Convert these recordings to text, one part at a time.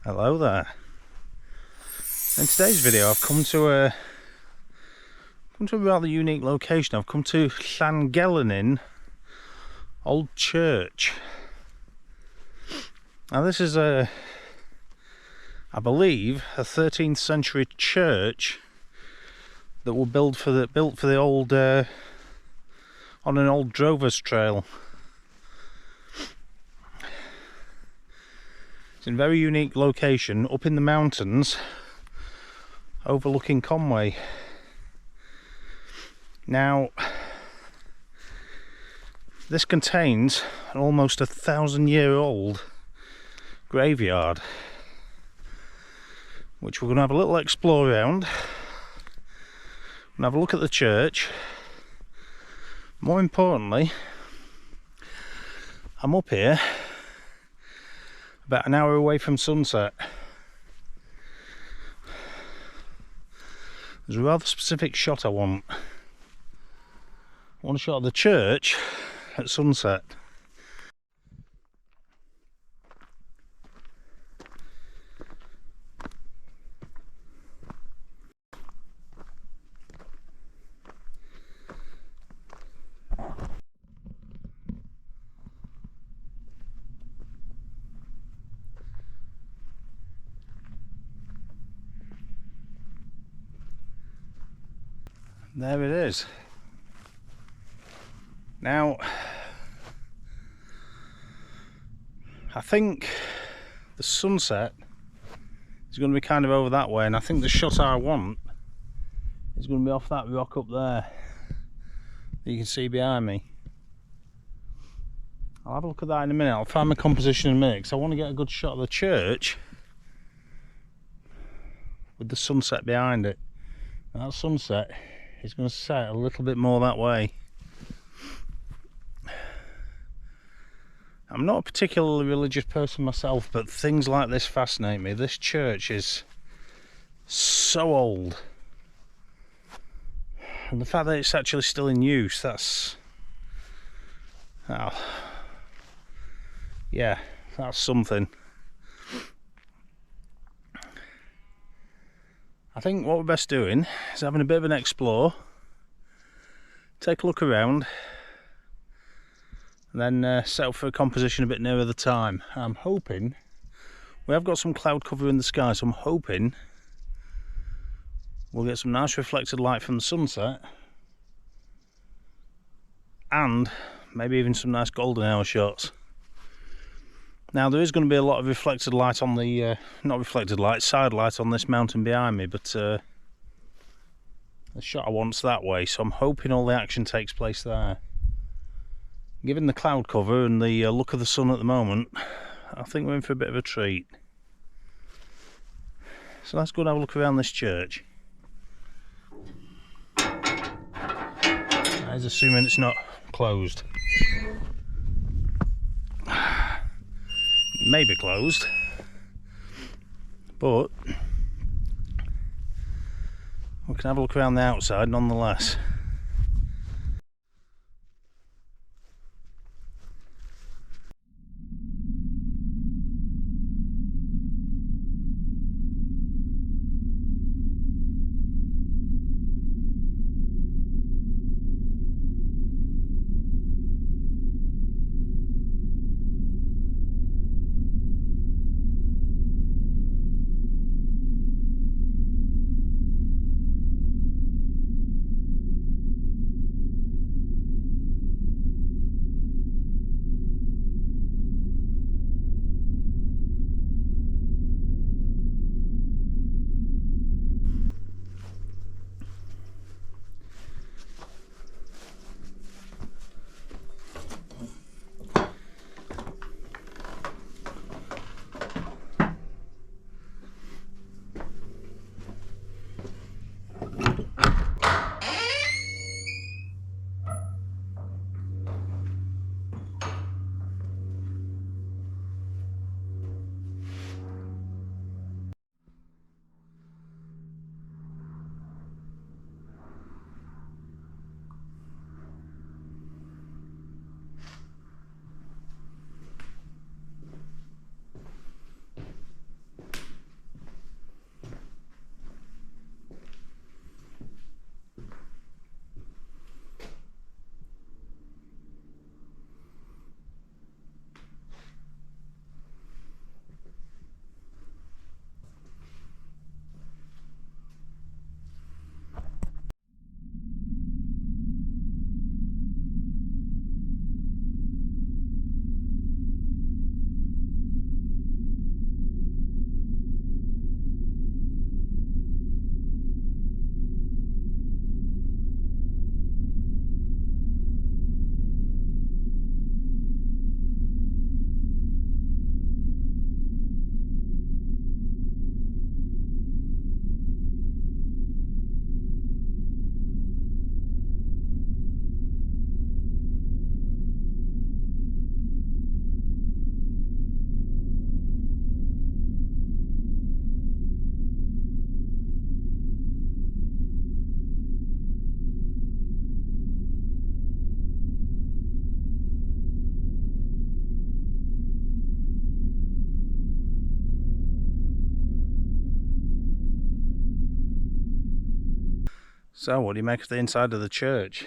Hello there. In today's video I've come to a rather unique location. I've come to Llangelynin Old Church. Now this is I believe a 13th century church that were built for the old on an old drover's trail. It's in a very unique location up in the mountains overlooking Conway. Now this contains an almost 1,000-year-old graveyard, which we're going to have a little explore around and have a look at the church. More importantly, I'm up here about an hour away from sunset. There's a rather specific shot I want. I want a shot of the church at sunset. There it is. Now, I think the sunset is going to be kind of over that way, and I think the shot I want is going to be off that rock up there that you can see behind me. I'll have a look at that in a minute. I'll find my composition in a minute because I want to get a good shot of the church with the sunset behind it. And that sunset is going to set a little bit more that way. I'm not a particularly religious person myself, but things like this fascinate me. This church is so old, and the fact that it's actually still in use, that's yeah, that's something. I think what we're best doing is having a bit of an explore, take a look around, and then set up for a composition a bit nearer the time. I'm hoping, we have got some cloud cover in the sky, so I'm hoping we'll get some nice reflected light from the sunset, and maybe even some nice golden hour shots. Now there is going to be a lot of reflected light on the, not reflected light, side light on this mountain behind me, but the shot I want's that way, so I'm hoping all the action takes place there. Given the cloud cover and the look of the sun at the moment, I think we're in for a bit of a treat. So let's go and have a look around this church. That is assuming it's not closed. Maybe closed, but we can have a look around the outside nonetheless. So what do you make of the inside of the church?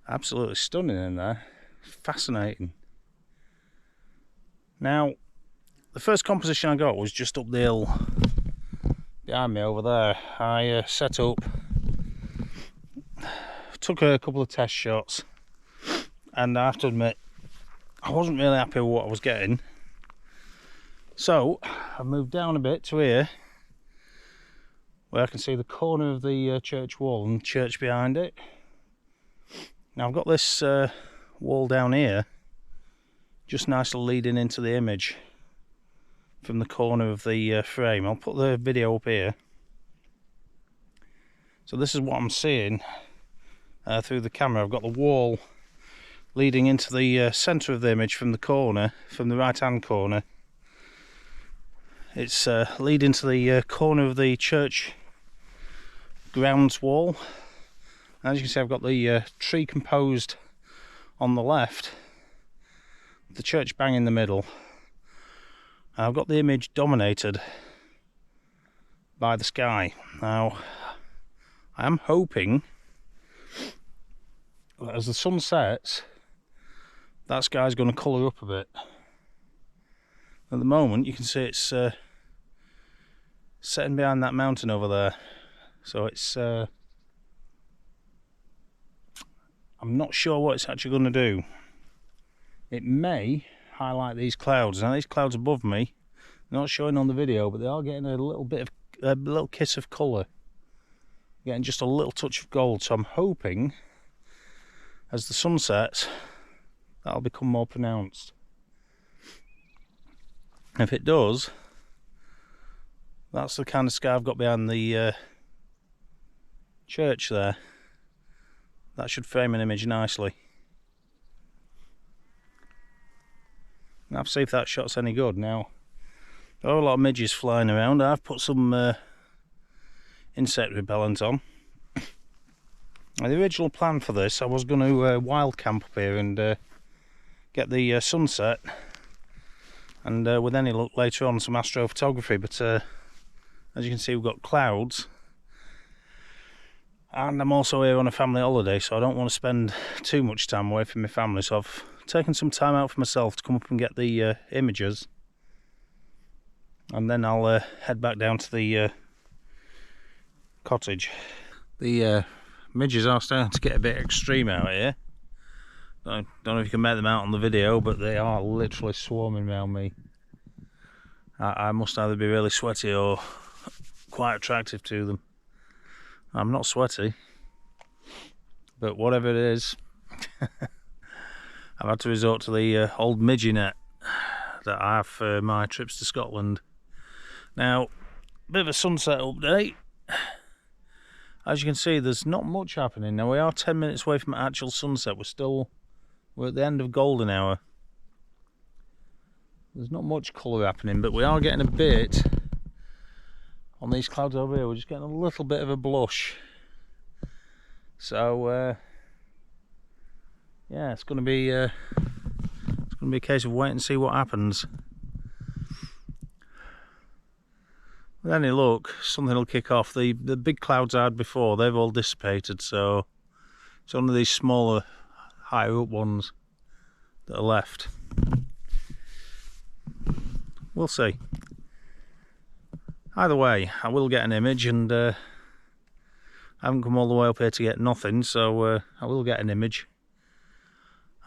Absolutely stunning in there. Fascinating. Now, the first composition I got was just up the hill behind me over there. I set up, took a couple of test shots, and I have to admit I wasn't really happy with what I was getting. So I moved down a bit to here, where I can see the corner of the church wall and the church behind it. Now I've got this wall down here, just nicely leading into the image from the corner of the frame. I'll put the video up here. So this is what I'm seeing through the camera. I've got the wall leading into the centre of the image from the corner, from the right hand corner. It's leading to the corner of the church grounds wall. As you can see, I've got the tree composed on the left, the church bang in the middle. And I've got the image dominated by the sky. Now, I am hoping that as the sun sets, that sky's going to colour up a bit. At the moment, you can see it's setting behind that mountain over there. So it's I'm not sure what it's actually going to do. It may highlight these clouds. Now these clouds above me, they're not showing on the video, but they are getting a little bit of a little kiss of colour, getting just a little touch of gold. So I'm hoping as the sun sets, that'll become more pronounced. If it does, that's the kind of sky I've got behind the church there. That should frame an image nicely. I'll have to see if that shot's any good. Now, there are a lot of midges flying around. I've put some insect repellent on. Now, the original plan for this, I was going to wild camp up here and get the sunset, and with any luck later on some astrophotography, but as you can see, we've got clouds, and I'm also here on a family holiday, so I don't want to spend too much time away from my family, so I've taken some time out for myself to come up and get the images, and then I'll head back down to the cottage. The midges are starting to get a bit extreme out here. I don't know if you can make them out on the video, but they are literally swarming around me. I must either be really sweaty or quite attractive to them. I'm not sweaty, but whatever it is, I've had to resort to the old midgie net that I have for my trips to Scotland. Now, a bit of a sunset update. As you can see, there's not much happening. Now, we are 10 minutes away from actual sunset. We're at the end of golden hour. There's not much colour happening, but we are getting a bit on these clouds over here. We're just getting a little bit of a blush. So yeah, it's going to be a case of wait and see what happens. With any luck, something will kick off. The big clouds I had before, they've all dissipated, so it's only these smaller, higher up ones that are left. We'll see. Either way, I will get an image, and I haven't come all the way up here to get nothing, so I will get an image.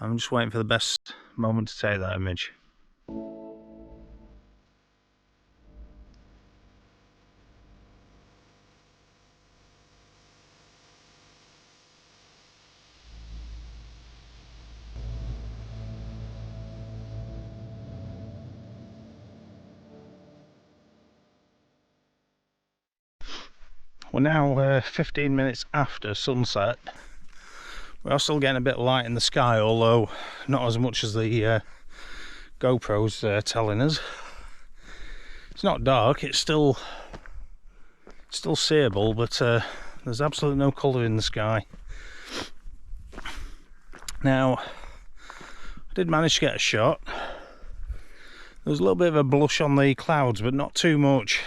I'm just waiting for the best moment to take that image. We're now 15 minutes after sunset. We are still getting a bit of light in the sky, although not as much as the GoPro's telling us. It's not dark, it's still seeable, but there's absolutely no colour in the sky. Now, I did manage to get a shot. There was a little bit of a blush on the clouds, but not too much.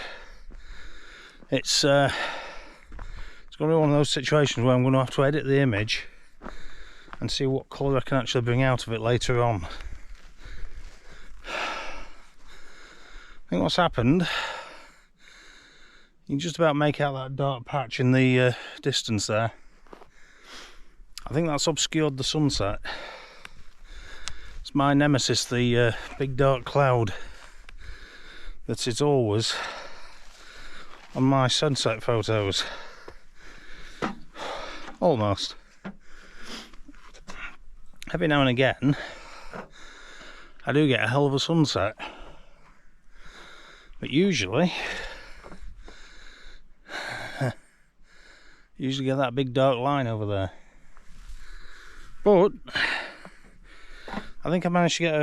It's going going to be one of those situations where I'm going to have to edit the image and see what colour I can actually bring out of it later on. I think what's happened, you can just about make out that dark patch in the distance there. I think that's obscured the sunset. It's my nemesis, the big dark cloud that is always on my sunset photos. Almost. Every now and again I do get a hell of a sunset, but usually get that big dark line over there. But I think I managed to get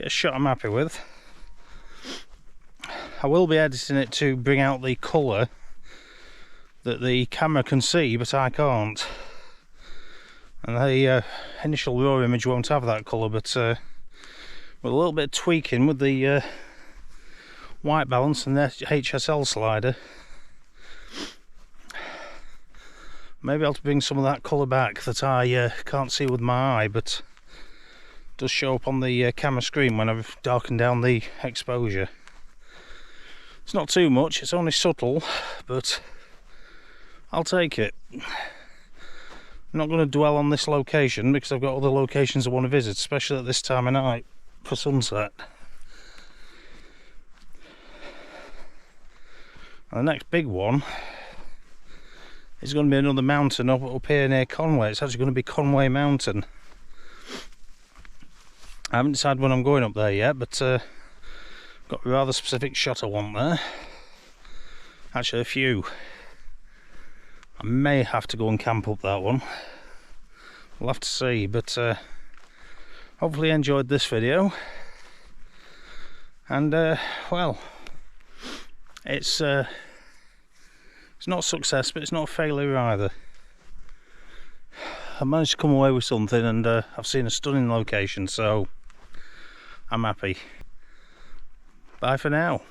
a shot I'm happy with. I will be editing it to bring out the colour that the camera can see, but I can't. And the initial raw image won't have that colour, but with a little bit of tweaking with the white balance and the HSL slider, maybe I'll bring some of that colour back that I can't see with my eye, but does show up on the camera screen when I've darkened down the exposure. It's not too much, it's only subtle, but I'll take it. I'm not going to dwell on this location because I've got other locations I want to visit, especially at this time of night for sunset. And the next big one is going to be another mountain up here near Conway. It's actually going to be Conway Mountain. I haven't decided when I'm going up there yet, but got a rather specific shot I want there. Actually a few. I may have to go and camp up that one. We'll have to see, but hopefully you enjoyed this video. And well, it's not a success, but it's not a failure either. I managed to come away with something, and I've seen a stunning location, so I'm happy. Bye for now.